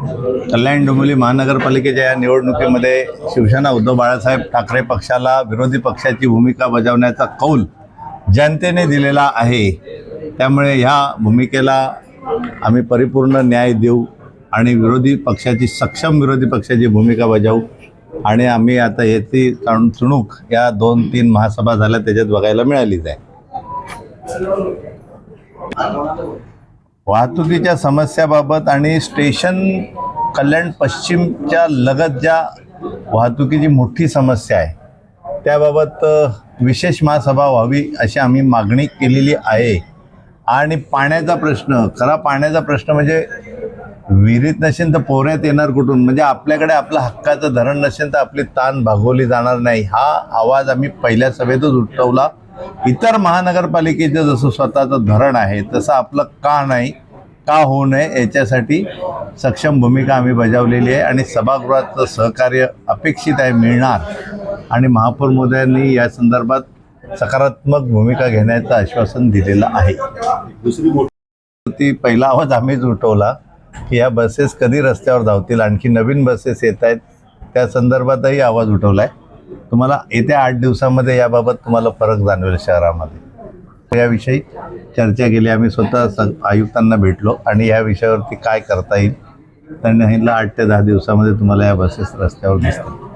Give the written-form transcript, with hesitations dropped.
कल्याण डोंबिवली महानगरपालिकेच्या या निवडणुकीमध्ये शिवसेना उद्धव बाळासाहेब ठाकरे पक्षाला विरोधी पक्षाची भूमिका बजावण्याचा कौल जनतेने दिलेला आहे। त्यामुळे ह्या भूमिकेला आम्ही परिपूर्ण न्याय देऊ आणि सक्षम विरोधी पक्षाची भूमिका बजावू। आणि आम्ही आता याची चुणूक या 2-3 महासभा झाल्या त्याच्यात बघायला मिळालीच आहे। वाहतुकीच्या समस्याबाबत आणि स्टेशन कल्याण पश्चिमच्या लगत ज्या वाहतुकीची मोठी समस्या आहे त्याबाबत विशेष महासभा व्हावी अशी आम्ही मागणी केलेली आहे। आणि पाण्याचा प्रश्न म्हणजे विहिरीत नसेल तर पोहऱ्यात येणार कुठून, म्हणजे आपल्याकडे आपलं हक्काचं धरण नसेल तर आपली ताण भागवली जाणार नाही। हा आवाज आम्ही पहिल्या सभेतच उठवला। इतर महानगरपालिकेचं जसं स्वतःचं धरण आहे तसं आपलं का होऊ नये याच्यासाठी सक्षम भूमिका आम्ही बजावलेली आहे आणि सभागृहाचं सहकार्य अपेक्षित आहे, मिळणार। आणि महापौर महोदयांनी या संदर्भात सकारात्मक भूमिका घेण्याचं आश्वासन दिलेलं आहे। दुसरी पहिला आवाज आम्हीच उठवला की या बसेस कधी रस्त्यावर धावतील, आणखी नवीन बसेस येत आहेत त्या संदर्भातही आवाज उठवला आहे। तुम्हाला येत्या 8 दिवसामध्ये याबाबत तुम्हाला फरक जाणवेल शहरामध्ये। याविषयी चर्चा केली, आम्ही स्वतः आयुक्तांना भेटलो आणि या विषयावरती काय करता येईल त्यांनी सांगितलं 8 ते 10 दिवसामध्ये तुम्हाला या बसेस रस्त्यावर दिसतील।